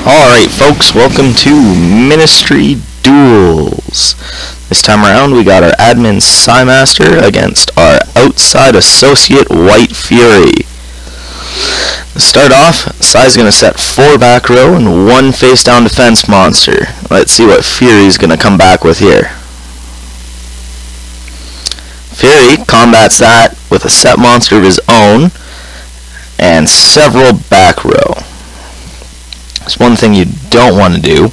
Alright folks, welcome to Ministry Duels. This time around we got our admin Saimaster against our outside associate WhiteFury. To start off, Sai's going to set 4 back row and 1 face down defense monster. Let's see what Fury's going to come back with here. Fury combats that with a set monster of his own and several back row. There's one thing you don't want to do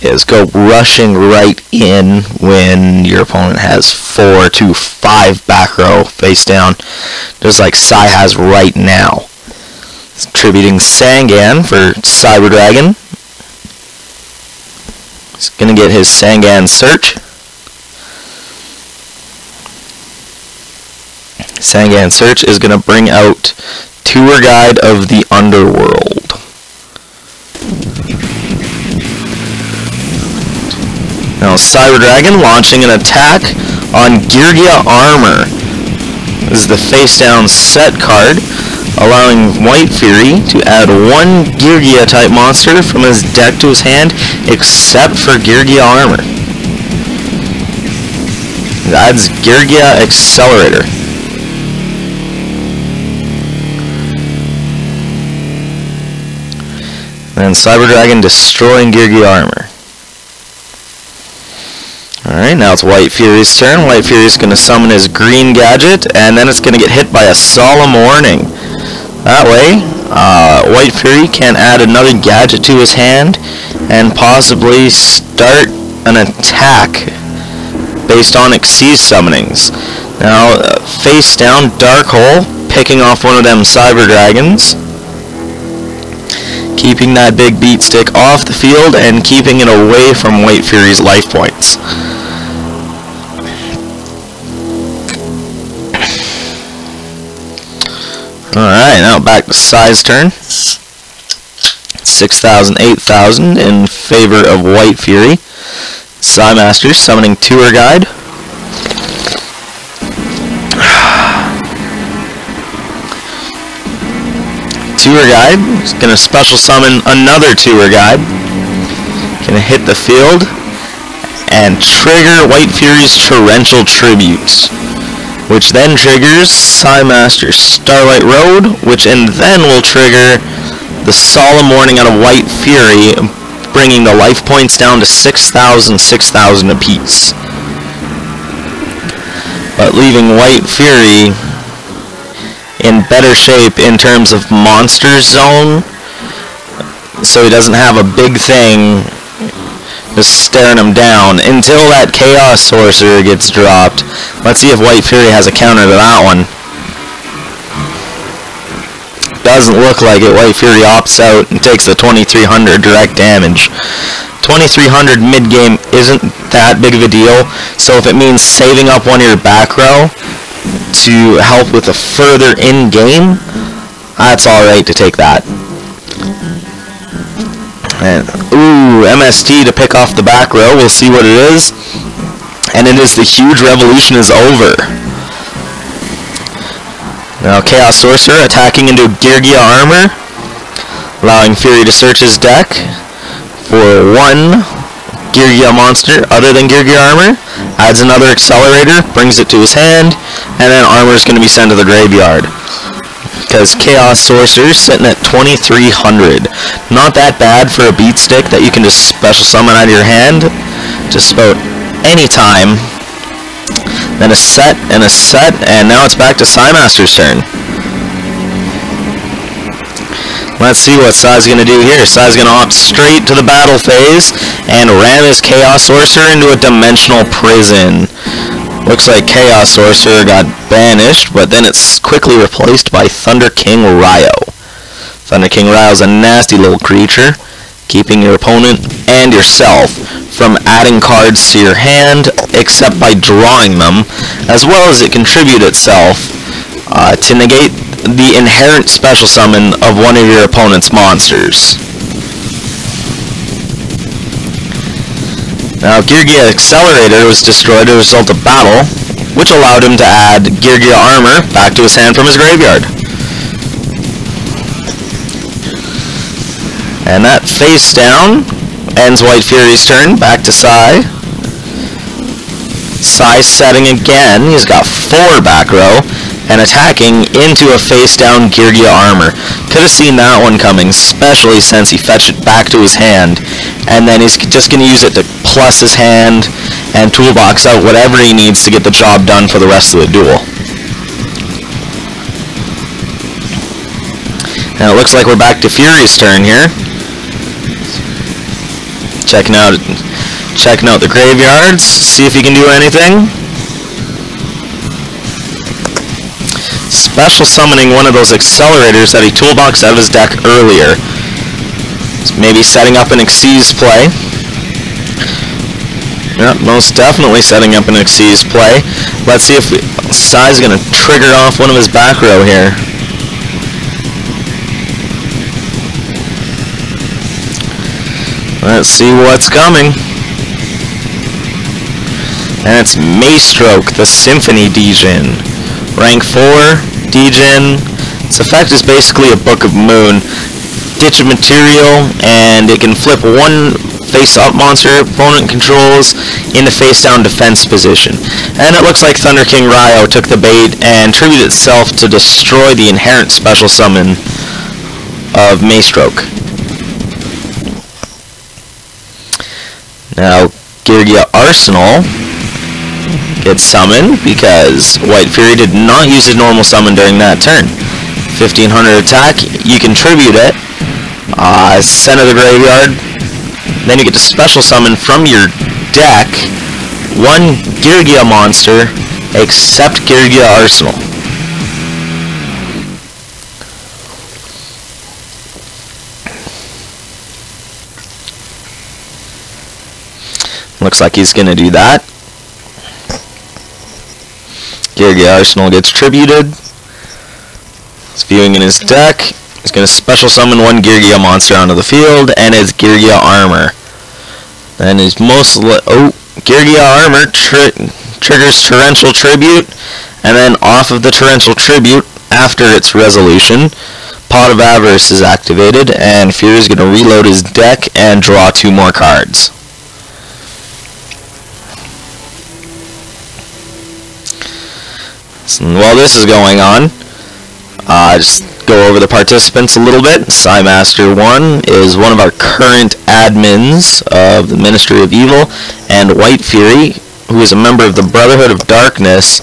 is go rushing right in when your opponent has 4 to 5 back row face down, just like Sai has right now. It's attributing Sangan for Cyber Dragon. He's gonna get his Sangan search. Sangan search is gonna bring out Tour Guide of the Underworld. Now Cyber Dragon launching an attack on Geargia-Armor. This is the face down set card, allowing WhiteFury to add 1 Geargia type monster from his deck to his hand except for Geargia-Armor. It adds Geargia-Accelerator. And Cyber Dragon destroying Geargia-Armor. Alright, now it's WhiteFury's turn. WhiteFury's going to summon his green gadget, and then it's going to get hit by a Solemn Warning. That way, WhiteFury can add another gadget to his hand, and possibly start an attack based on Xyz summonings. Now, face down, Dark Hole, picking off one of them Cyber Dragons, keeping that big beat stick off the field and keeping it away from WhiteFury's life points. Alright, now back to Sai's turn. 6,000, 8,000 in favor of WhiteFury. Saimaster summoning Tour Guide. Tour Guide is going to special summon another Tour Guide. Going to hit the field and trigger WhiteFury's Torrential Tribute, which then triggers Saimaster's Starlight Road, which then will trigger the Solemn Warning out of WhiteFury, bringing the life points down to 6,000, 6,000 apiece, but leaving WhiteFury in better shape in terms of monster zone, so he doesn't have a big thing just staring him down until that Chaos Sorcerer gets dropped. Let's see if WhiteFury has a counter to that one. Doesn't look like it. WhiteFury opts out and takes the 2300 direct damage. 2300 mid-game isn't that big of a deal, so if it means saving up one of your back row to help with a further in-game, that's alright to take that. And, ooh, MST to pick off the back row. We'll see what it is. And it is the huge revolution is over. Now Chaos Sorcerer attacking into Geargia-Armor, allowing Fury to search his deck for 1 Geargia monster other than Geargia-Armor, adds another Accelerator, brings it to his hand, and then Armor is going to be sent to the graveyard. Because Chaos Sorcerer's sitting at 2,300. Not that bad for a beat stick that you can just special summon out of your hand just about any time. Then a set, and now it's back to Saimaster's turn. Let's see what Sai's going to do here. Sai's going to opt straight to the battle phase and ram his Chaos Sorcerer into a dimensional prison. Looks like Chaos Sorcerer got banished, but then it's quickly replaced by Thunder King Ryo. Thunder King Ryo is a nasty little creature, keeping your opponent and yourself from adding cards to your hand, except by drawing them, as well as it contribute itself to negate the inherent special summon of one of your opponent's monsters. Now, Geargia-Accelerator was destroyed as a result of battle, which allowed him to add Geargia-Armor back to his hand from his graveyard. And that face down ends WhiteFury's turn. Back to Sai. Sai setting again. He's got 4 back row and attacking into a face down Geargia armor. Could have seen that one coming, especially since he fetched it back to his hand. And then he's just going to use it to plus his hand and toolbox out whatever he needs to get the job done for the rest of the duel. Now it looks like we're back to Fury's turn here. Checking out the graveyards, see if he can do anything. Special summoning one of those accelerators that he toolboxed out of his deck earlier. Maybe setting up an Xyz play. Yeah, most definitely setting up an Xyz play. Let's see if Sai's going to trigger off one of his back row here. Let's see what's coming. And it's Maestroke, the Symphony Djinn. Rank 4, Djinn. Its effect is basically a Book of Moon. Ditch of material, and it can flip one face-up monster opponent controls into face-down defense position. And it looks like Thunder King Ryo took the bait and tributed itself to destroy the inherent special summon of Maestroke. Now, Geargia Arsenal gets summoned because WhiteFury did not use his normal summon during that turn. 1500 attack, you can tribute it, center the graveyard, then you get to special summon from your deck one Geargia monster except Geargia Arsenal. Looks like he's going to do that. Geargia Arsenal gets tributed. He's viewing in his deck. He's going to special summon one Geargia monster onto the field, and it's Geargia Armor. Then his Geargia Armor triggers Torrential Tribute, and then off of the Torrential Tribute, after its resolution, Pot of Avarice is activated, and Fury's going to reload his deck and draw 2 more cards. So while this is going on, just go over the participants a little bit. Saimaster1 is one of our current admins of the Ministry of Evil, and WhiteFury, who is a member of the Brotherhood of Darkness,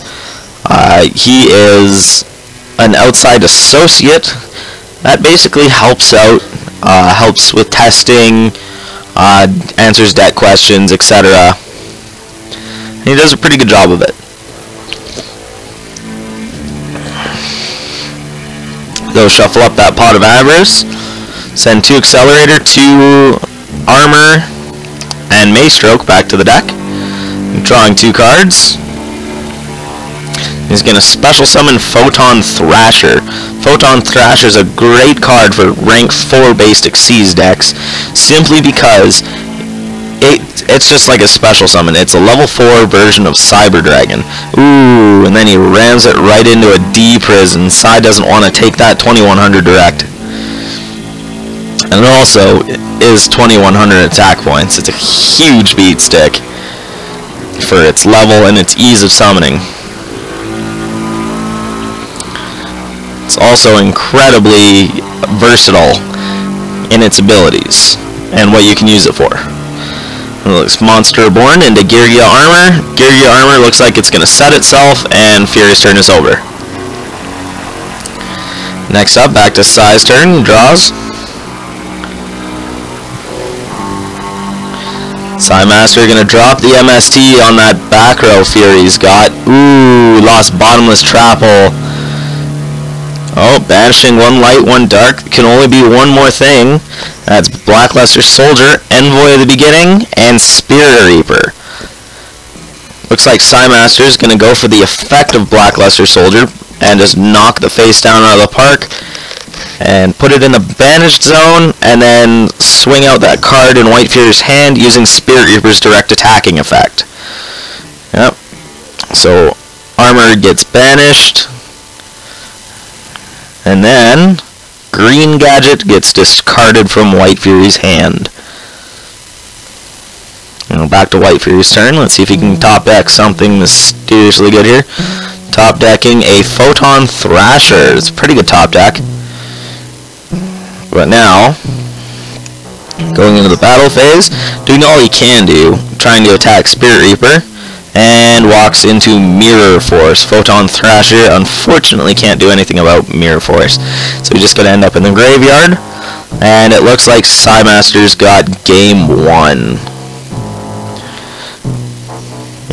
he is an outside associate that basically helps out, helps with testing, answers deck questions, etc. And he does a pretty good job of it. They'll shuffle up that Pot of Avarice, send 2 Accelerator, 2 Armor, and Maestroke back to the deck. Drawing 2 cards. He's going to special summon Photon Thrasher. Photon Thrasher is a great card for rank 4 based Xyz decks, simply because it's just like a special summon. It's a level 4 version of Cyber Dragon. Ooh, and then he rams it right into a D prison. Sai doesn't want to take that 2100 direct. And it also is 2100 attack points. It's a huge beat stick for its level and its ease of summoning. It's also incredibly versatile in its abilities and what you can use it for. Looks Monster Born into Geargia Armor. Geargia Armor looks like it's going to set itself, and Fury's turn is over. Next up, back to Sai's turn. Draws. Saimaster going to drop the MST on that back row Fury's got. Ooh, lost Bottomless Trapple. Oh, banishing 1 light, 1 dark. Can only be 1 more thing. That's Blackluster Soldier, Envoy of the Beginning, and Spirit Reaper. Looks like Saimaster is going to go for the effect of Blackluster Soldier and just knock the face down out of the park and put it in the banished zone, and then swing out that card in WhiteFury's hand using Spirit Reaper's direct attacking effect. Yep. So Armor gets banished. And then green gadget gets discarded from WhiteFury's hand. Back to WhiteFury's turn. Let's see if he can top deck something mysteriously good here. Top decking a Photon Thrasher. It's a pretty good top deck. But now, going into the battle phase, doing all he can do, trying to attack Spirit Reaper, and walks into Mirror Force. Photon Thrasher unfortunately can't do anything about Mirror Force, so he's just going to end up in the graveyard, and it looks like Saimaster's got game 1.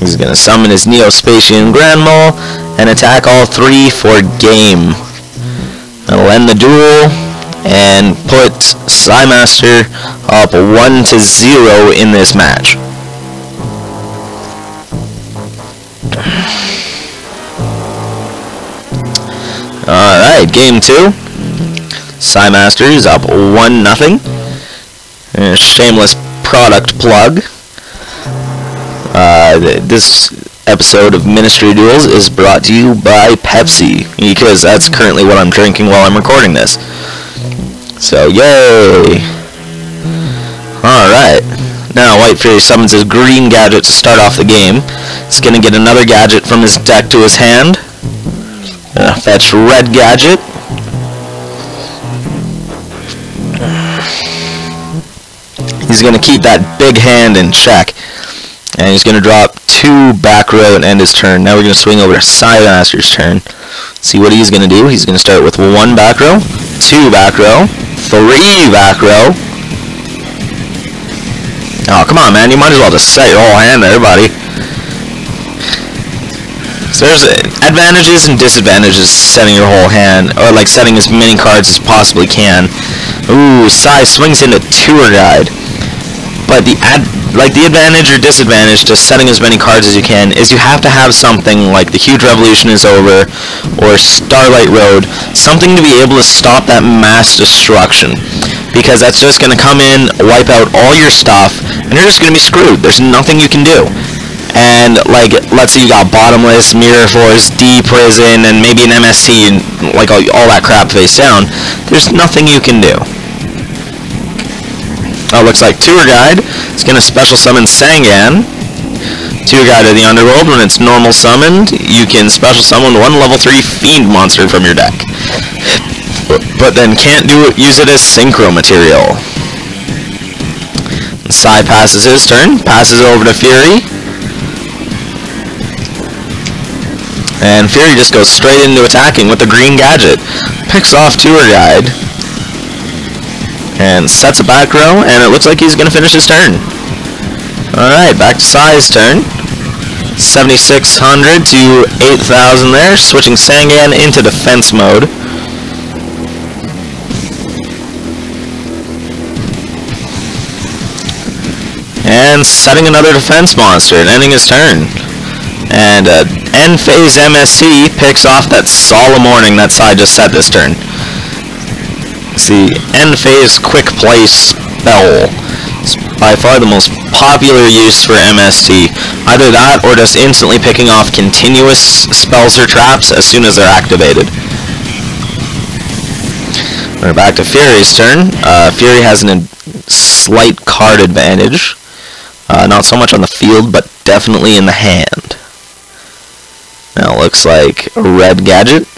He's going to summon his Neo-Spacian Grand Mole and attack all 3 for game. That'll end the duel and put Saimaster up 1-0 in this match. Alright, game 2. Saimaster is up 1-0. Shameless product plug. This episode of Ministry Duels is brought to you by Pepsi, because that's currently what I'm drinking while I'm recording this. So, yay! Alright. Now, WhiteFury summons his green gadget to start off the game. He's going to get another gadget from his deck to his hand. Fetch red gadget. He's going to keep that big hand in check. And he's going to drop 2 back row and end his turn. Now we're going to swing over to Saimaster's turn. See what he's going to do. He's going to start with 1 back row, 2 back row, 3 back row. Oh, come on, man. You might as well just set your whole hand there, buddy. So there's advantages and disadvantages setting your whole hand, or like setting as many cards as possibly can. Ooh, Sai swings into Tour Guide. But the advantage or disadvantage to setting as many cards as you can is you have to have something like the Huge Revolution is over or Starlight Road, something to be able to stop that mass destruction, because that's just going to come in, wipe out all your stuff, and you're just going to be screwed. There's nothing you can do. And like, let's say you got Bottomless, Mirror Force, D Prison, and maybe an MST, and like all that crap face down. There's nothing you can do. Oh, looks like Tour Guide is going to special summon Sangan. Tour Guide of the Underworld. When it's normal summoned, you can special summon 1 level 3 Fiend monster from your deck. But then can't use it as Synchro material. Sai passes his turn, passes it over to Fury. And Fury just goes straight into attacking with the green gadget. Picks off Tour Guide. And sets a back row, and it looks like he's going to finish his turn. Alright, back to Sai's turn. 7,600 to 8,000 there, switching Sangan into defense mode. And setting another defense monster and ending his turn. And end phase MSC picks off that Solemn Warning that Sai just set this turn. See, end phase quick play spell. It's by far the most popular use for MST. Either that or just instantly picking off continuous spells or traps as soon as they're activated. We're back to Fury's turn. Fury has a slight card advantage. Not so much on the field, but definitely in the hand. Now it looks like a red gadget.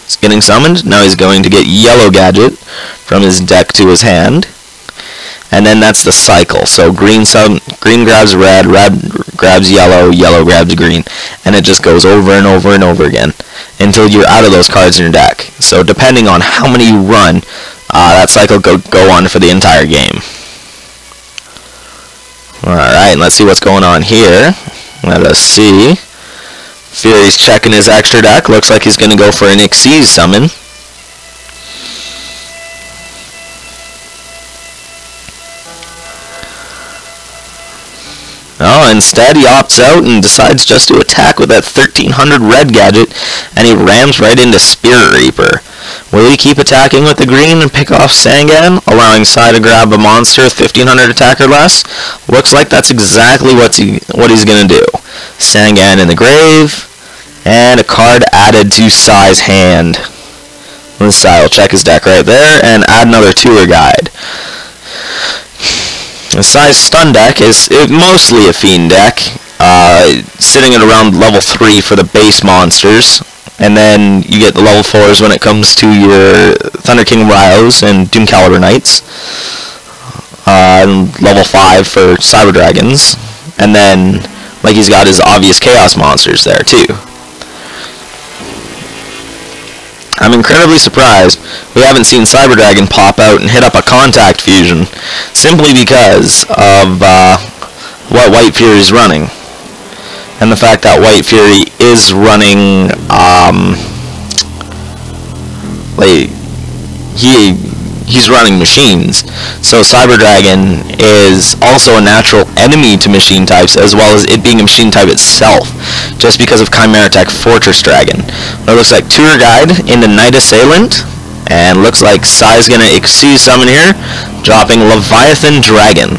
It's getting summoned. Now he's going to get yellow gadget from his deck to his hand. And then that's the cycle. So green grabs red, red grabs yellow, yellow grabs green. And it just goes over and over and over again until you're out of those cards in your deck. So depending on how many you run, that cycle go on for the entire game. Alright, let's see what's going on here. Let us see. Fury's checking his extra deck. Looks like he's going to go for an Xyz summon. Oh, instead he opts out and decides just to attack with that 1300 red gadget, and he rams right into Spirit Reaper. Will he keep attacking with the green and pick off Sangan, allowing Sai to grab a monster 1500 attack or less? Looks like that's exactly what he's going to do. Sangan in the grave, and a card added to Sai's hand. This side will check his deck right there and add another tour guide. The Sai's stun deck is mostly a fiend deck, sitting at around level 3 for the base monsters, and then you get the level 4s when it comes to your Thunder King Ryos and Doom-Caliber Knights, and level 5 for Cyber Dragons, and then like he's got his obvious Chaos monsters there too. I'm incredibly surprised we haven't seen Cyber Dragon pop out and hit up a Contact Fusion, simply because of what WhiteFury is running, and the fact that WhiteFury is running, he's running machines, so Cyber Dragon is also a natural enemy to machine types, as well as it being a machine type itself, just because of Chimera Tech Fortress Dragon. It looks like Tour Guide into Night Assailant, and looks like Sai's gonna Xyz summon here, dropping Leviathan Dragon.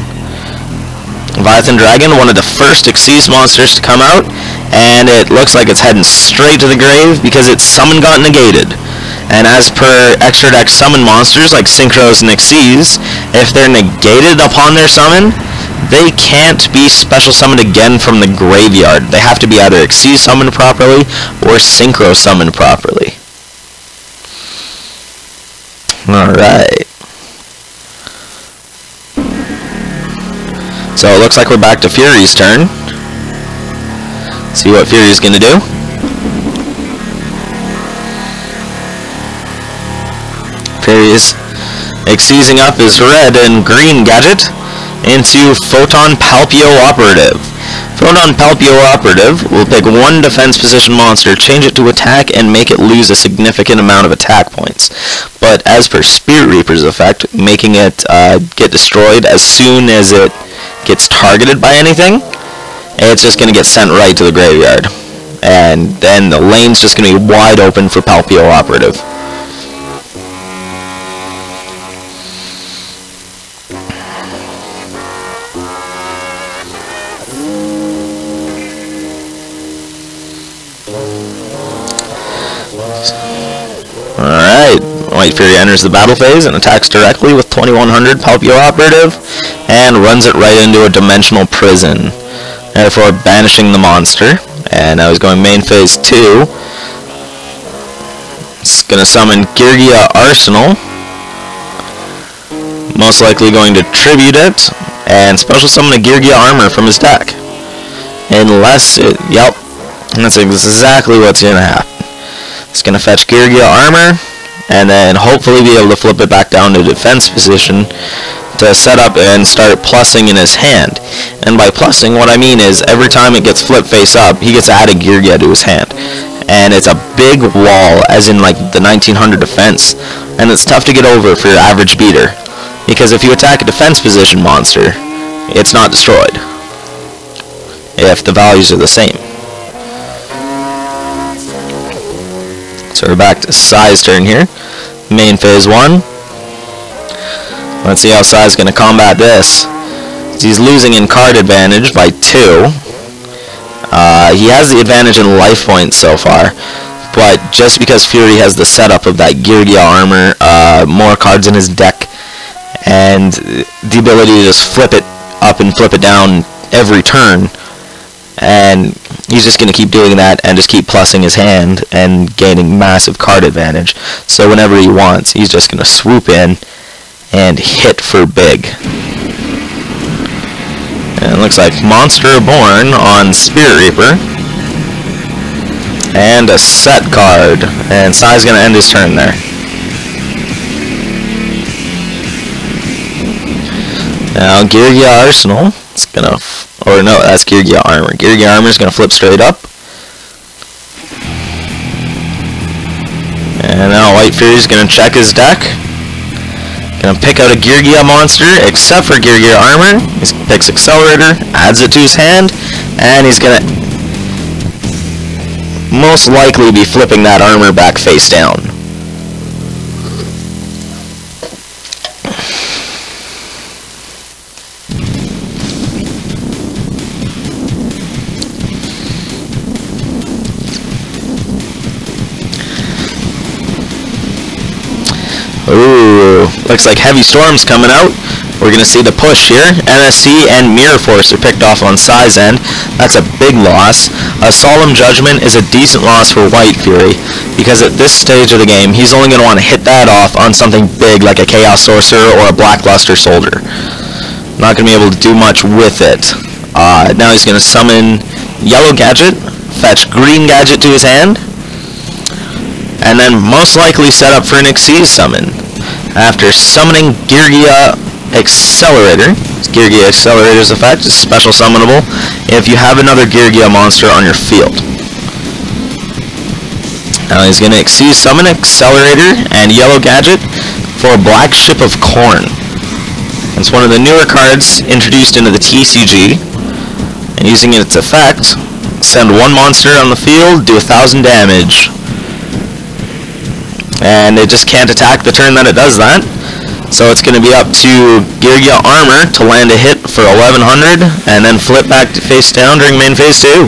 Leviathan Dragon, one of the first Xyz monsters to come out, and it looks like it's heading straight to the grave because its summon got negated. And as per extra deck summon monsters like Synchros and Xyz, if they're negated upon their summon, they can't be special summoned again from the graveyard. They have to be either Xyz summoned properly or Synchro summoned properly. Alright. So it looks like we're back to Fury's turn. See what Fury's gonna do. Fury is Xyzing up his red and green gadget into Photon Palpio Operative. Photon Palpio Operative will pick one defense position monster, change it to attack, and make it lose a significant amount of attack points. But as per Spirit Reaper's effect, making it get destroyed as soon as it gets targeted by anything, it's just going to get sent right to the graveyard. And then the lane's just going to be wide open for Palpio Operative. Alright, WhiteFury enters the battle phase and attacks directly with 2100 Palpio Operative and runs it right into a dimensional prison, therefore banishing the monster. And now he's going main phase 2. It's going to summon Geargia Arsenal, most likely going to tribute it and special summon a Geargia Armor from his deck. Unless it, yep, that's exactly what's going to happen. It's going to fetch Geargia Armor, and then hopefully be able to flip it back down to defense position to set up and start plussing in his hand. And by plussing, what I mean is every time it gets flipped face up, he gets added Geargia to his hand. And it's a big wall, as in like the 1900 defense, and it's tough to get over for your average beater, because if you attack a defense position monster, it's not destroyed if the values are the same. So we're back to Sai's turn here. Main phase 1. Let's see how Sai's going to combat this. He's losing in card advantage by 2. He has the advantage in life points so far, but just because Fury has the setup of that Geargia Armor, more cards in his deck, and the ability to just flip it up and flip it down every turn, and he's just going to keep doing that and just keep plussing his hand and gaining massive card advantage. So whenever he wants, he's just going to swoop in and hit for big. And it looks like Monster Born on Spirit Reaper. And a set card. And Sai's going to end his turn there. Now Geargia Arsenal is going to... Or no, that's Geargia Armor. Geargia Armor is going to flip straight up. And now WhiteFury is going to check his deck. Going to pick out a Geargia monster, except for Geargia Armor. He picks Accelerator, adds it to his hand, and he's going to most likely be flipping that armor back face down. Looks like Heavy Storm's coming out. We're going to see the push here. NSC and Mirror Force are picked off on Sai's end. That's a big loss. A Solemn Judgment is a decent loss for WhiteFury, because at this stage of the game, he's only going to want to hit that off on something big like a Chaos Sorcerer or a Blackluster Soldier. Not going to be able to do much with it. Now he's going to summon Yellow Gadget, fetch Green Gadget to his hand, and then most likely set up for an Xyz summon. After summoning Geargia-Accelerator, Geargia-Accelerator's effect is special summonable if you have another Geargia monster on your field. Now he's going to Xyz summon Accelerator and Yellow Gadget for Black Ship of Corn. It's one of the newer cards introduced into the TCG, and using its effect, send one monster on the field, do 1,000 damage. And it just can't attack the turn that it does that. So it's going to be up to Geargia Armor to land a hit for 1,100, and then flip back to face down during main phase 2.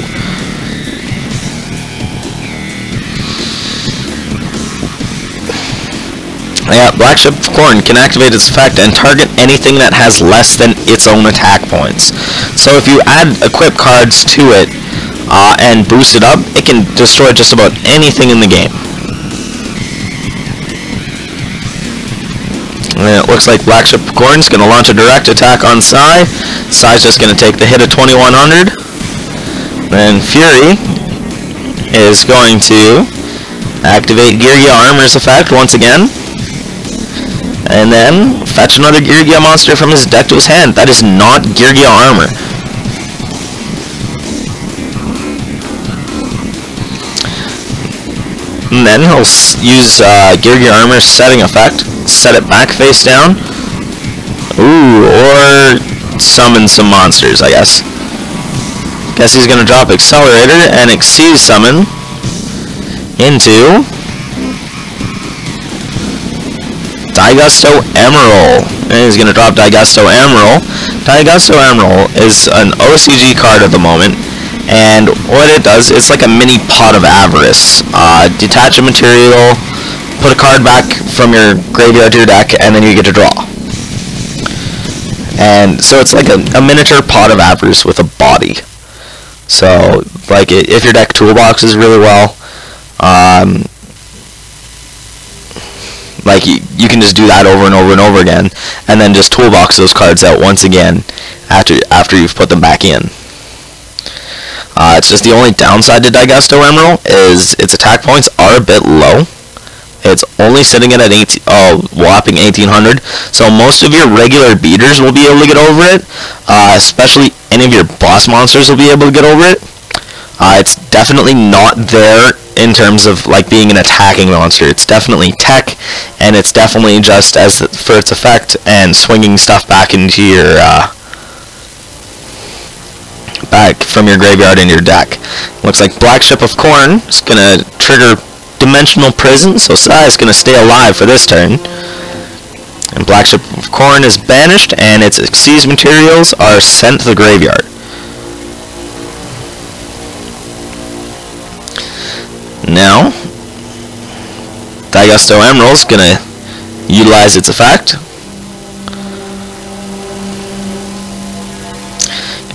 Yeah, Black Ship of Corn can activate its effect and target anything that has less than its own attack points. So if you add equip cards to it and boost it up, it can destroy just about anything in the game. And it looks like Black Ship of Corn is going to launch a direct attack on Sai. Sai's just going to take the hit of 2,100. Then Fury is going to activate Geargia Armor's effect once again, and then fetch another Geargia monster from his deck to his hand. That is not Geargia Armor. And then he'll use Geargia Armor's setting effect, set it back face down. Ooh, or summon some monsters, I guess. Guess he's going to drop Accelerator and Xyz summon into Daigusto Emerald. And he's going to drop Daigusto Emerald. Daigusto Emerald is an OCG card at the moment, and what it does, it's like a mini Pot of Avarice. Detach a material, put a card back from your graveyard to your deck, and then you get to draw. And so it's like a miniature Pot of Avarice with a body. So, like, if your deck toolboxes really well, like you can just do that over and over and over again, and then just toolbox those cards out once again after you've put them back in. It's just the only downside to Daigusto Emerald is its attack points are a bit low. It's only sitting at whopping 1,800, so most of your regular beaters will be able to get over it, especially any of your boss monsters will be able to get over it. It's definitely not there in terms of like being an attacking monster. It's definitely tech, and it's definitely just as for its effect and swinging stuff back into your back from your graveyard into your deck. Looks like Black Ship of Corn is gonna trigger Dimensional Prison, so Sai is gonna stay alive for this turn. And Black Ship of Corn is banished, and its Xyz materials are sent to the graveyard. Now, Daigusto Emerald is going to utilize its effect.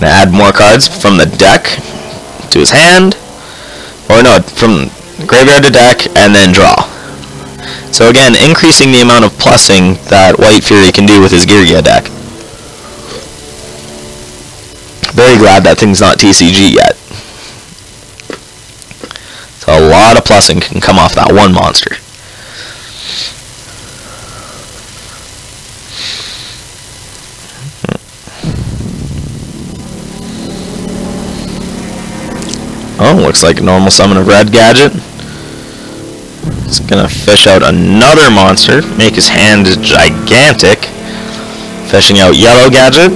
Going to add more cards from the deck to his hand. Or no, from graveyard to deck, and then draw. So again, increasing the amount of plussing that WhiteFury can do with his Geargia deck. Very glad that thing's not TCG yet. A lot of plussing can come off that one monster. Oh, looks like a normal summon of Red Gadget. It's gonna fish out another monster, make his hand gigantic. Fishing out Yellow Gadget.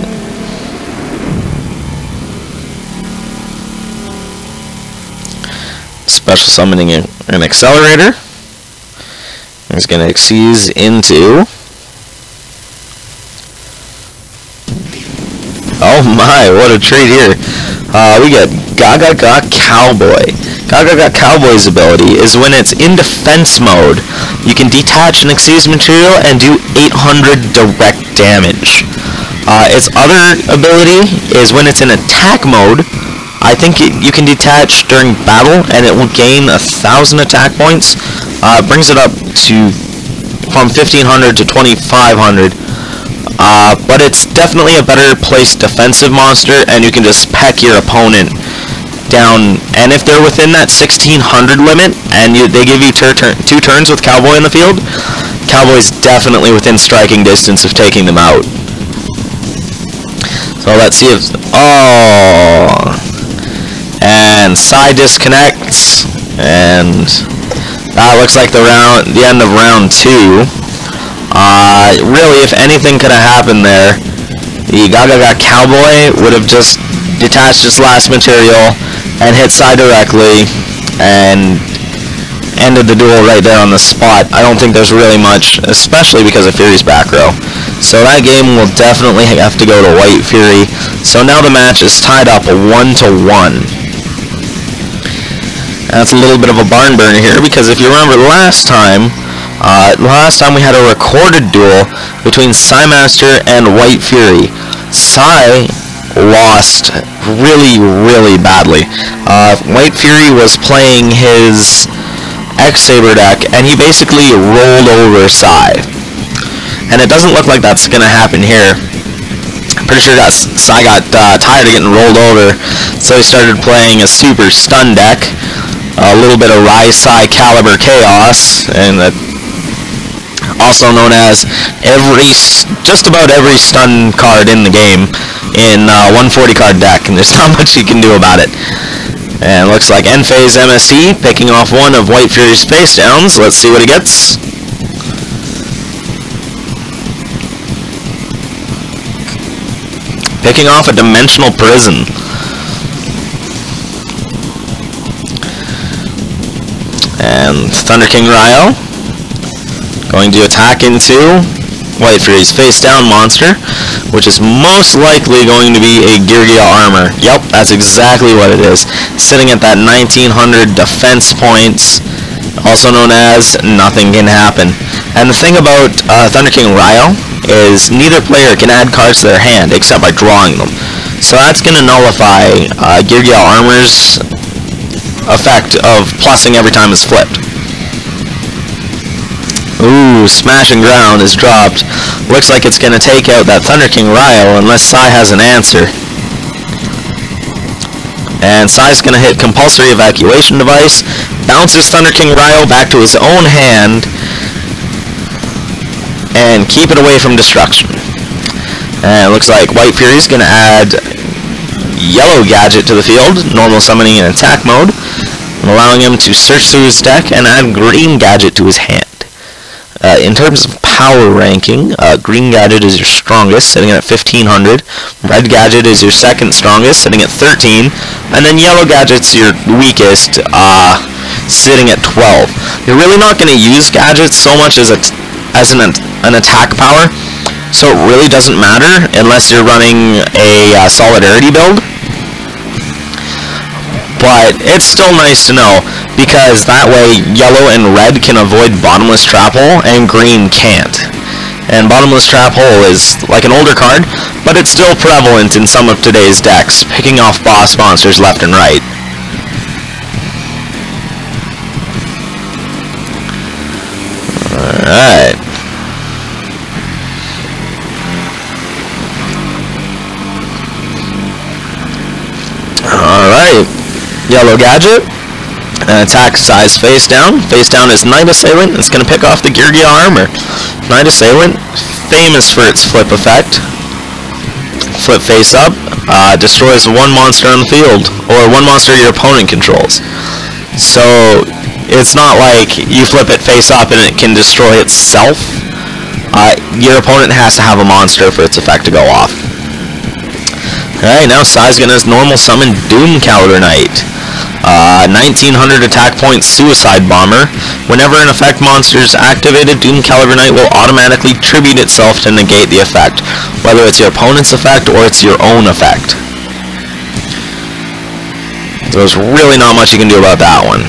Special summoning an Accelerator. He's going to Xyz into... Oh my, what a treat here. We get Gaga-Ga Cowboy. Gaga-Ga Cowboy's ability is when it's in defense mode, you can detach and exceed material and do 800 direct damage. Its other ability is when it's in attack mode, I think you can detach during battle and it will gain 1,000 attack points. Brings it up to from 1,500 to 2,500. But it's definitely a better placed defensive monster, and you can just peck your opponent down. And if they're within that 1,600 limit and they give you 2 turns with Cowboy in the field, Cowboy's definitely within striking distance of taking them out. So let's see if... Oh! And Sai disconnects, and that looks like the end of round 2. Really, if anything could have happened there, the Cowboy would have just detached its last material and hit Sai directly and ended the duel right there on the spot. I don't think there's really much, especially because of Fury's back row. So that game will definitely have to go to WhiteFury. So now the match is tied up 1-1. That's a little bit of a barn burner here, because if you remember last time we had a recorded duel between Saimaster and WhiteFury. Sai lost really badly. WhiteFury was playing his X-Saber deck, and he basically rolled over Sai. And it doesn't look like that's going to happen here. I'm pretty sure Sai got tired of getting rolled over, so he started playing a super stun deck. A little bit of Rai-Cy-Caliber Chaos, and also known as just about every stun card in the game in 140 card deck, and there's not much you can do about it. And it looks like N-Phase MSC picking off one of WhiteFury's face downs. Let's see what he gets. Picking off a Dimensional Prison. And Thunder King Ryo going to attack into WhiteFury's face down monster, which is most likely going to be a Geargia armor. Yep, that's exactly what it is. Sitting at that 1,900 defense points, also known as nothing can happen. And the thing about Thunder King Ryo is neither player can add cards to their hand except by drawing them. So that's going to nullify Geargia armor's effect of plussing every time it's flipped. Ooh, Smashing Ground is dropped. Looks like it's going to take out that Thunder King Ryo unless Sai has an answer. And Sai's going to hit Compulsory Evacuation Device, bounces Thunder King Ryo back to his own hand, and keep it away from destruction. And it looks like WhiteFury's going to add Yellow Gadget to the field, normal summoning in attack mode, and allowing him to search through his deck and add Green Gadget to his hand. In terms of power ranking, Green Gadget is your strongest, sitting at 1,500. Red Gadget is your second strongest, sitting at 13. And then Yellow Gadget's your weakest, sitting at 12. You're really not going to use Gadgets so much as an attack power, so it really doesn't matter unless you're running a Solidarity build. But it's still nice to know, because that way Yellow and Red can avoid Bottomless Trap Hole and Green can't. And Bottomless Trap Hole is like an older card, but it's still prevalent in some of today's decks, picking off boss monsters left and right. Alright. Alright. Yellow Gadget, attack Sai's face down. Face down is Night Assailant. It's going to pick off the Geargia armor. Night Assailant, famous for its flip effect. Flip face up, destroys one monster on the field, or one monster your opponent controls. So it's not like you flip it face up and it can destroy itself. Your opponent has to have a monster for its effect to go off. Alright, now Sai's going to normal summon Doom-Caliber Knight. 1,900 attack point Suicide Bomber. Whenever an effect monster is activated, Doom-Caliber Knight will automatically tribute itself to negate the effect, whether it's your opponent's effect or it's your own effect. So there's really not much you can do about that one.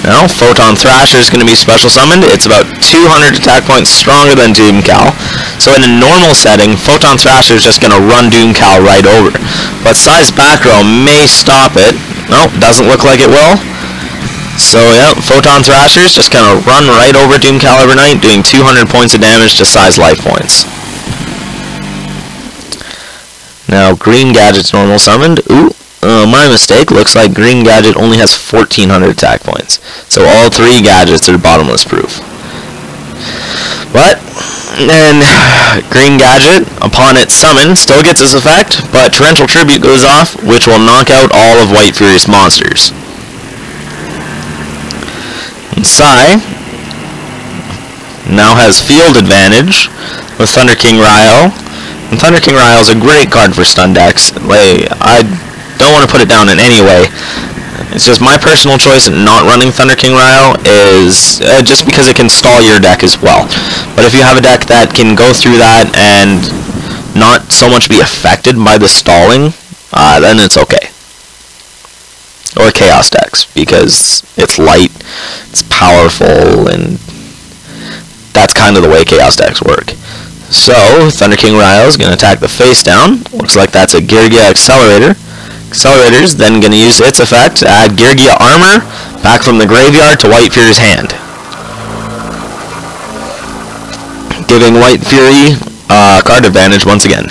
Now, Photon Thrasher is going to be special summoned. It's about 200 attack points stronger than Doom Cal. So in a normal setting, Photon Thrasher is just going to run Doom Cal right over. But Sai's back row may stop it. No, doesn't look like it will. So yeah, Photon Thrasher is just going to run right over Doom-Caliber Knight, doing 200 points of damage to Sai's life points. Now, Green Gadget's normal summoned. Ooh. My mistake. Looks like Green Gadget only has 1400 attack points. So all three gadgets are bottomless proof. But then Green Gadget, upon its summon, still gets its effect, but Torrential Tribute goes off, which will knock out all of WhiteFury's monsters. And Sai now has field advantage with Thunder King Ryo. And Thunder King Ryo is a great card for stun decks. I don't want to put it down in any way. It's just my personal choice in not running Thunder King Ryo is just because it can stall your deck as well. But if you have a deck that can go through that and not so much be affected by the stalling, then it's okay. Or Chaos decks, because it's light, it's powerful, and that's kind of the way Chaos decks work. So, Thunder King Ryo is going to attack the face down. Looks like that's a Geargia Accelerator. Accelerator's then going to use its effect to add Geargia Armor back from the graveyard to WhiteFury's hand, giving WhiteFury card advantage once again.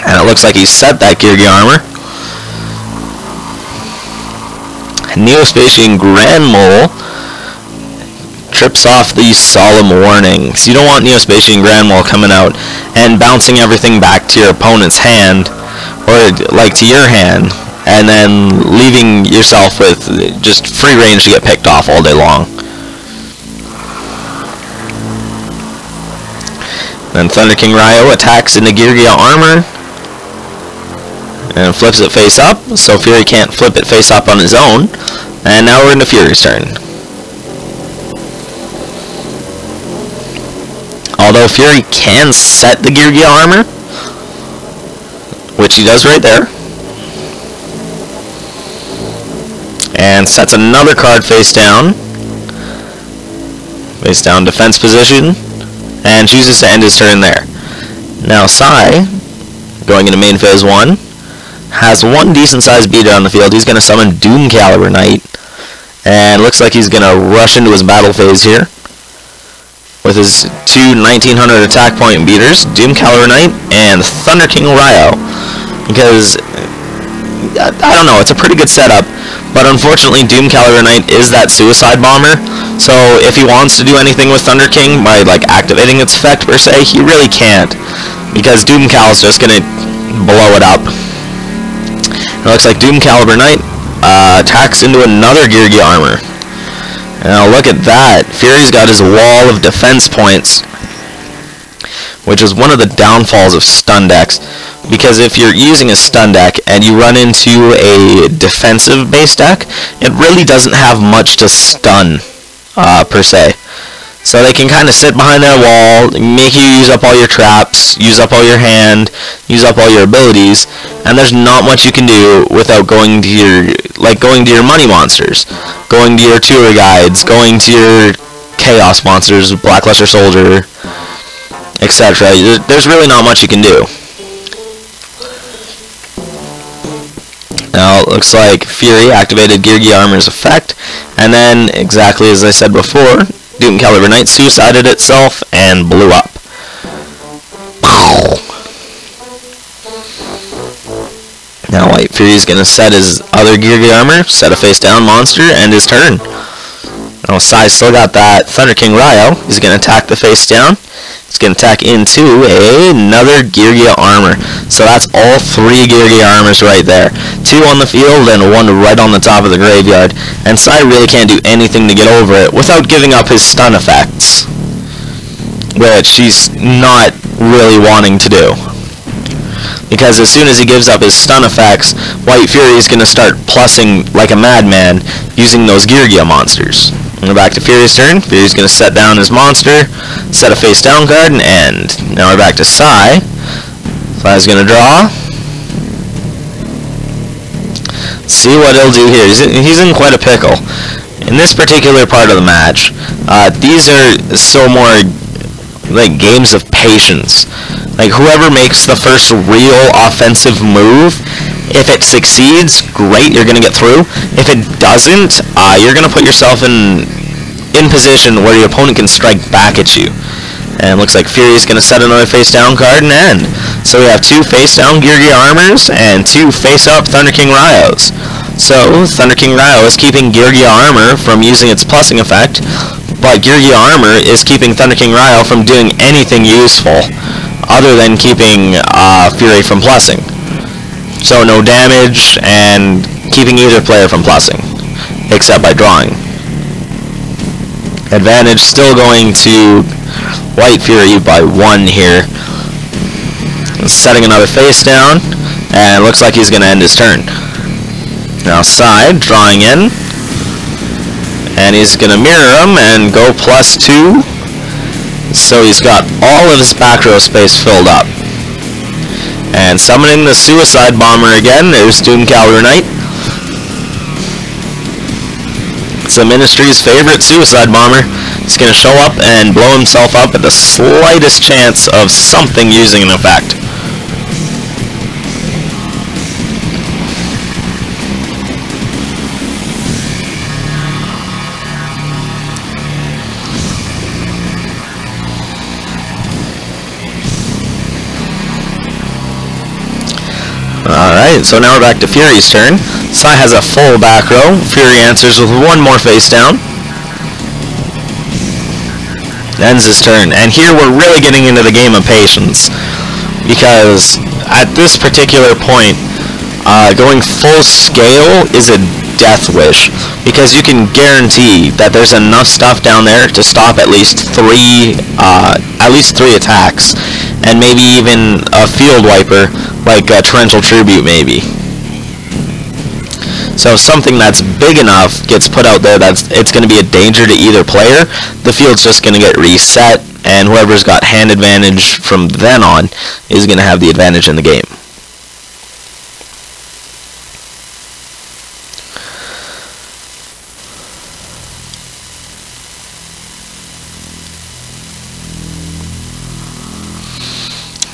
And it looks like he's set that Geargia Armor. Neospatian Grand Mole trips off the Solemn Warning. So you don't want Neospatian Grand Mole coming out and bouncing everything back to your opponent's hand, or like to your hand, and then leaving yourself with just free range to get picked off all day long. Then Thunder King Ryo attacks into Geargia Armor and flips it face up, so Fury can't flip it face up on his own. And now we're into Fury's turn. Although Fury can set the Geargia Armor, which he does right there, and sets another card face down defense position, and chooses to end his turn there. Now Sai, going into main phase 1, has one decent sized beater on the field. He's going to summon Doom-Caliber Knight, and looks like he's going to rush into his battle phase here with his two 1900 attack point beaters, Doom-Caliber Knight and Thunder King Ryo, because I don't know, it's a pretty good setup, but unfortunately Doom-Caliber Knight is that suicide bomber, so if he wants to do anything with Thunder King by like activating its effect per se, he really can't, because Doom-Cal is just going to blow it up. It looks like Doom-Caliber Knight attacks into another Geargia Armor. Now look at that. Fury's got his wall of defense points, which is one of the downfalls of stun decks, because if you're using a stun deck and you run into a defensive base deck, it really doesn't have much to stun per se. So they can kind of sit behind their wall, make you use up all your traps, use up all your hand, use up all your abilities, and there's not much you can do without going to your money monsters, going to your tour guides, going to your chaos monsters, Blackluster Soldier, etc. There's really not much you can do. Now it looks like Fury activated Geargia Armor's effect, and then, exactly as I said before, Doom-Caliber Knight suicided itself and blew up. Now WhiteFury's going to set his other Geargia Armor, set a face down monster, and his turn. Now Sai still got that Thunder King Ryo. He's going to attack the face down. He's going to attack into another Geargia Armor. So that's all three Geargia Armors right there. Two on the field and one right on the top of the graveyard. And Sai really can't do anything to get over it without giving up his stun effects, which he's not really wanting to do. Because as soon as he gives up his stun effects, WhiteFury is going to start plussing like a madman using those Geargia monsters. And we're back to Fury's turn. Fury's going to set down his monster, set a face down card, and end. Now we're back to Sai. Sai's going to draw. See what he'll do here. He's in quite a pickle. In this particular part of the match, these are so more like games of patience. Like, whoever makes the first real offensive move, if it succeeds, great, you're going to get through. If it doesn't, you're going to put yourself in position where your opponent can strike back at you. And it looks like Fury's going to set another face-down card and end. So we have 2 face-down Geargia Armors and 2 face-up Thunder King Ryos. So Thunder King Ryo is keeping Geargia Armor from using its plussing effect, but Geargia Armor is keeping Thunder King Ryo from doing anything useful other than keeping Fury from plussing. So no damage and keeping either player from plussing, except by drawing. Advantage still going to WhiteFury by 1 here. Setting another face down, and it looks like he's going to end his turn. Now side, drawing in, and he's going to mirror him and go +2. So he's got all of his back row space filled up. And summoning the Suicide Bomber again, there's Student Caliber Knight. It's the Ministry's favorite Suicide Bomber. He's going to show up and blow himself up at the slightest chance of something using an effect. Alright, so now we're back to Fury's turn. Sai has a full back row. Fury answers with 1 more face down. Ends his turn. And here we're really getting into the game of patience, because at this particular point, going full scale is a death wish, because you can guarantee that there's enough stuff down there to stop at least 3 attacks, and maybe even a field wiper like a Torrential Tribute maybe. So if something that's big enough gets put out there that's it's going to be a danger to either player, the field's just going to get reset, and whoever's got hand advantage from then on is going to have the advantage in the game.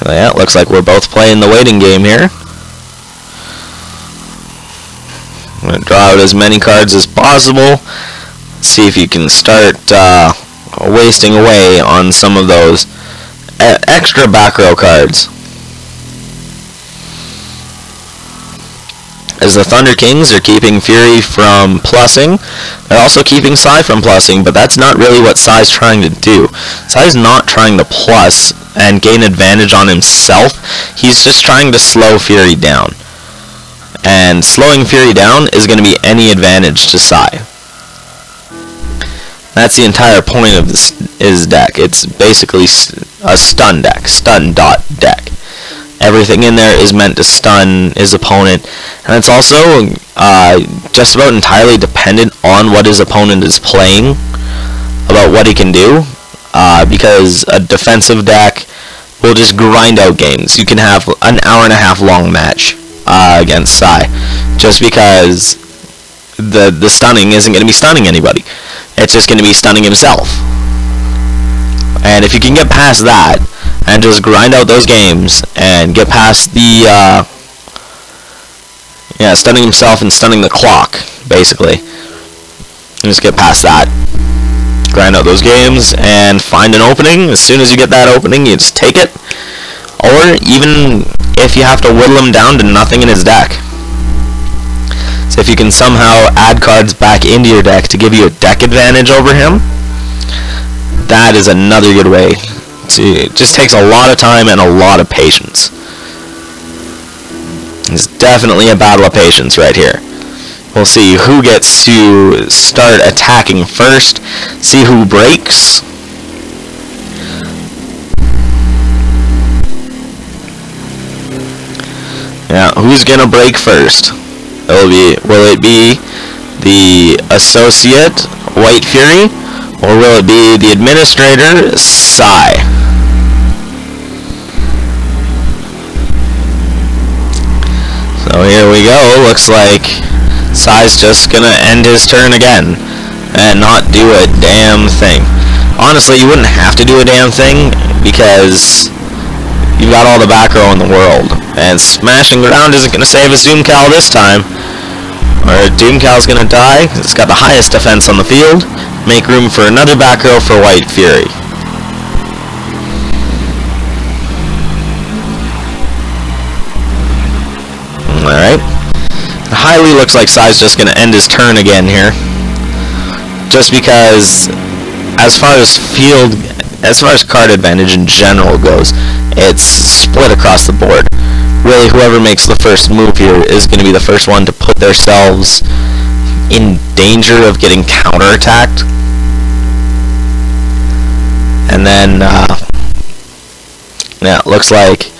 So yeah, it looks like we're both playing the waiting game here. I'm going to draw out as many cards as possible. See if you can start wasting away on some of those extra back row cards. As the Thunder Kings are keeping Fury from plussing, they're also keeping Sai from plussing, but that's not really what Sai's trying to do. Sai's not trying to plus and gain advantage on himself. He's just trying to slow Fury down. And slowing Fury down is going to be any advantage to Sai. That's the entire point of his deck. It's basically a stun deck, stun dot deck. Everything in there is meant to stun his opponent, and it's also just about entirely dependent on what his opponent is playing, about what he can do, because a defensive deck will just grind out games. You can have an hour-and-a-half long match against Sai, just because the stunning isn't going to be stunning anybody. It's just going to be stunning himself. And if you can get past that and just grind out those games and get past the stunning himself and stunning the clock, basically, and just get past that, grind out those games and find an opening. As soon as you get that opening, you just take it. Or even if you have to whittle him down to nothing in his deck. So if you can somehow add cards back into your deck to give you a deck advantage over him, that is another good way. It just takes a lot of time and a lot of patience. It's definitely a battle of patience right here. We'll see who gets to start attacking first, see who breaks. Now, who's gonna break first? Will it be the Associate, WhiteFury, or will it be the Administrator, Sai? So here we go. Looks like Sai's just gonna end his turn again and not do a damn thing. Honestly, you wouldn't have to do a damn thing because you've got all the back row in the world. And smashing ground isn't gonna save his Doomcal this time. Or Doomcal's gonna die. It's got the highest defense on the field. Make room for another back row for WhiteFury. Alright. It highly looks like Sai's just going to end his turn again here. Just because, as far as card advantage in general goes, it's split across the board. Really, whoever makes the first move here is going to be the first one to put themselves in danger of getting counterattacked. And then, yeah, it looks like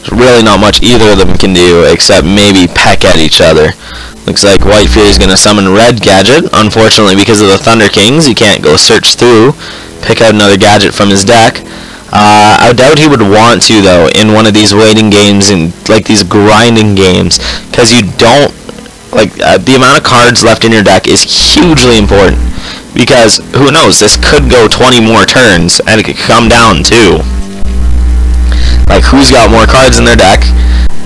there's really not much either of them can do except maybe peck at each other. Looks like WhiteFury is going to summon Red Gadget. Unfortunately, because of the Thunder Kings, he can't go search through, pick out another gadget from his deck. I doubt he would want to, though, in one of these waiting games, in like these grinding games, because you don't, like, the amount of cards left in your deck is hugely important. Because, who knows, this could go 20 more turns, and it could come down, too. Like, who's got more cards in their deck,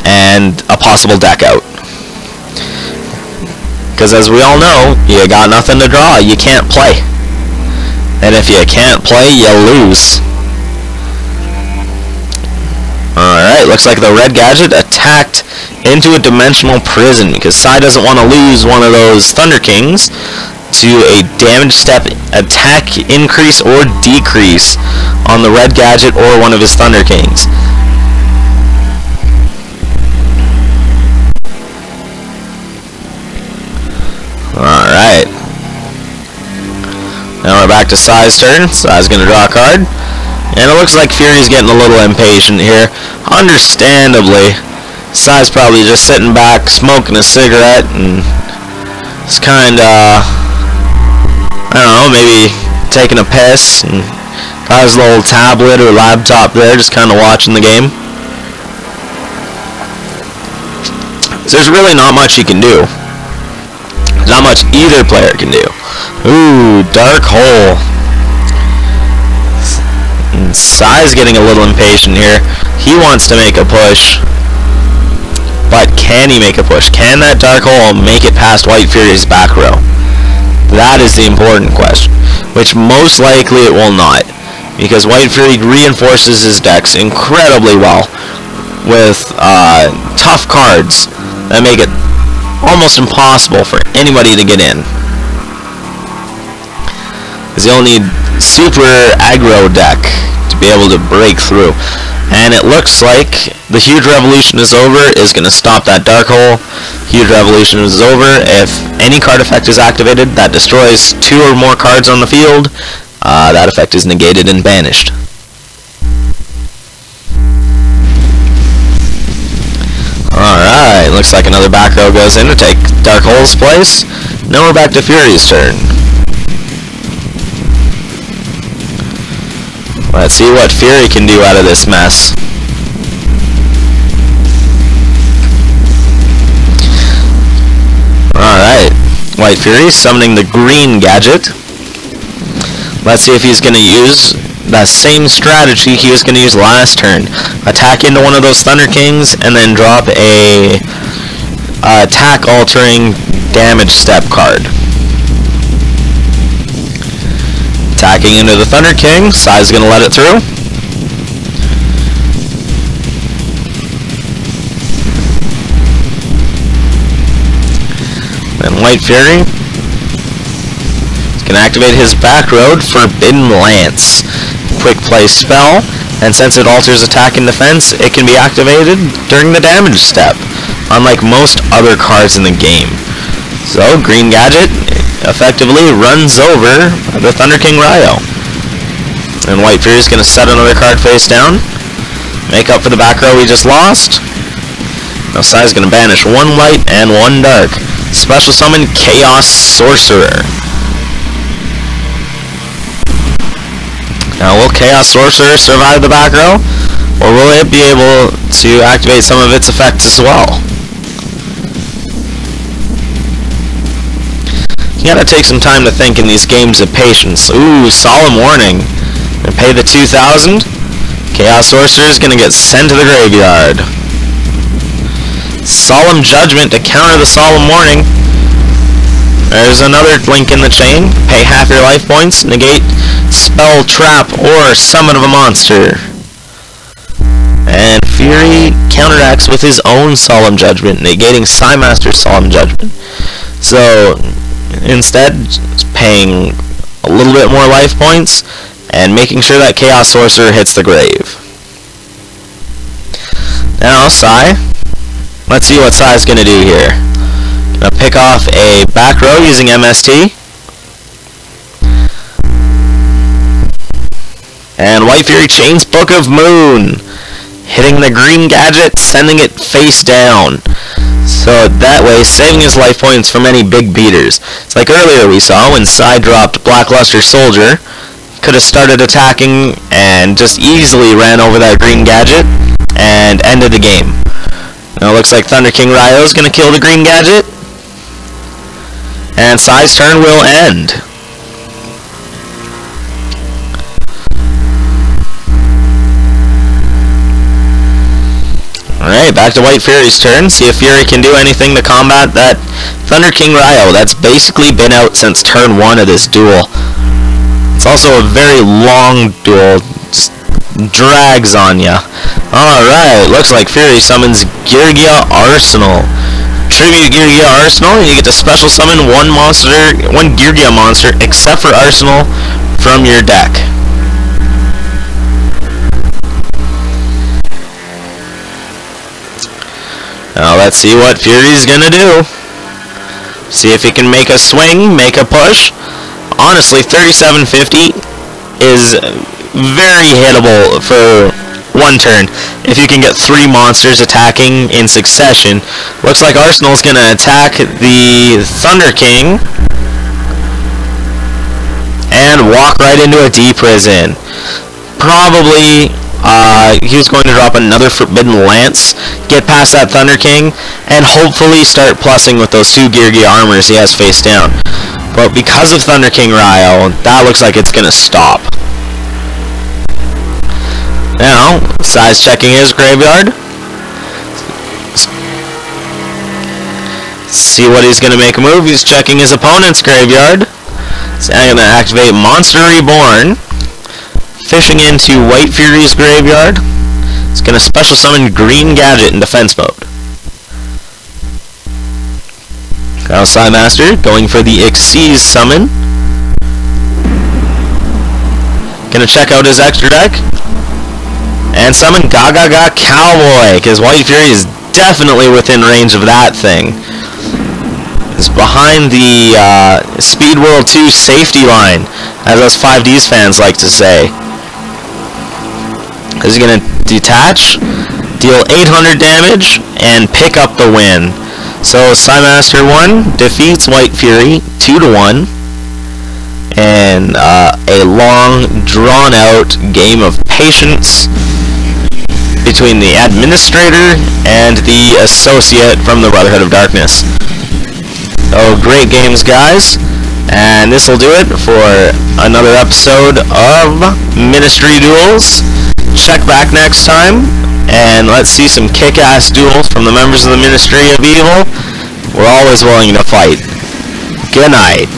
and a possible deck out. Because as we all know, you got nothing to draw, you can't play. And if you can't play, you lose. Alright, looks like the Red Gadget attacked into a dimensional prison, because Sai doesn't want to lose one of those Thunder Kings to a damage step attack increase or decrease on the Red Gadget or one of his Thunder Kings. Alright. Now we're back to Sai's turn. Sai's going to draw a card. And it looks like Fury's getting a little impatient here. Understandably. Sai's probably just sitting back, smoking a cigarette, and it's kinda, I don't know, maybe taking a piss, and got his little tablet or laptop there, just kinda watching the game. So there's really not much he can do. Not much either player can do. Ooh, Dark Hole. And Sai's getting a little impatient here. He wants to make a push. But can he make a push? Can that Dark Hole make it past WhiteFury's back row? That is the important question. Which most likely it will not. Because WhiteFury reinforces his decks incredibly well with tough cards that make it almost impossible for anybody to get in. Because you'll need super aggro deck to be able to break through. And it looks like the Huge Revolution is over, is going to stop that Dark Hole. Huge Revolution is over. If any card effect is activated that destroys 2 or more cards on the field, that effect is negated and banished. Alright, looks like another back row goes in to take Dark Hole's place. Now we're back to Fury's turn. Let's see what Fury can do out of this mess. Alright, WhiteFury summoning the Green Gadget. Let's see if he's going to use the same strategy he was going to use last turn. Attack into one of those Thunder Kings and then drop a attack altering damage step card. Attacking into the Thunder King. Sai's going to let it through. Then WhiteFury can activate his back road Forbidden Lance. Quick play spell, and since it alters attack and defense, it can be activated during the damage step, unlike most other cards in the game. So, Green Gadget effectively runs over the Thunder King Ryo. And WhiteFury is going to set another card face down, make up for the back row we just lost. Now Sai's going to banish 1 white and 1 dark. Special summon Chaos Sorcerer. Now will Chaos Sorcerer survive the back row, or will it be able to activate some of its effects as well? You gotta take some time to think in these games of patience. Ooh, solemn warning. Gonna pay the 2,000. Chaos Sorcerer is gonna get sent to the graveyard. Solemn Judgment to counter the solemn warning. There's another link in the chain. Pay half your life points, negate spell, trap, or summon of a monster. And Fury counteracts with his own Solemn Judgment, negating Saimaster's Solemn Judgment. So, instead, paying a little bit more life points, and making sure that Chaos Sorcerer hits the grave. Now, Sai. Let's see what Sai's gonna do here. Gonna pick off a back row using MST. And WhiteFury chains Book of Moon. Hitting the green gadget, sending it face down. So that way, saving his life points from any big beaters. It's like earlier we saw when Sai dropped Blackluster Soldier. Could have started attacking and just easily ran over that green gadget and ended the game. Now it looks like Thunder King Ryo is going to kill the green gadget. And Sai's turn will end. Alright, back to WhiteFury's turn. See if Fury can do anything to combat that Thunder King Ryo. That's basically been out since turn 1 of this duel. It's also a very long duel. Just drags on ya. Alright, looks like Fury summons Geargia-Arsenal. Tribute Geargia-Arsenal, and you get to special summon one Geargia monster, except for Arsenal, from your deck. Now let's see what Fury's gonna do. See if he can make a swing, make a push. Honestly, 3750 is very hittable for one turn. If you can get 3 monsters attacking in succession. Looks like Arsenal's gonna attack the Thunder King and walk right into a D-Prison. Probably he was going to drop another Forbidden Lance, get past that Thunder King, and hopefully start plussing with those 2 Geargia armors he has face down. But because of Thunder King Ryo, that looks like it's gonna stop. Now, Sai's checking his graveyard. See what he's gonna make a move. He's checking his opponent's graveyard. So I'm gonna activate Monster Reborn. Fishing into WhiteFury's graveyard. It's gonna special summon Green Gadget in defense mode. Now Saimaster going for the Xyz summon. Gonna check out his extra deck and summon Geargia-Gadgets, because WhiteFury is definitely within range of that thing. It's behind the Speed World 2 safety line, as us 5Ds fans like to say. He's gonna detach, deal 800 damage, and pick up the win. So Saimaster1 defeats WhiteFury 2-1, and a long, drawn-out game of patience between the administrator and the associate from the Brotherhood of Darkness. So great games, guys, and this will do it for another episode of Ministry Duels. Check back next time, and let's see some kick-ass duels from the members of the Ministry of Evil. We're always willing to fight. Good night.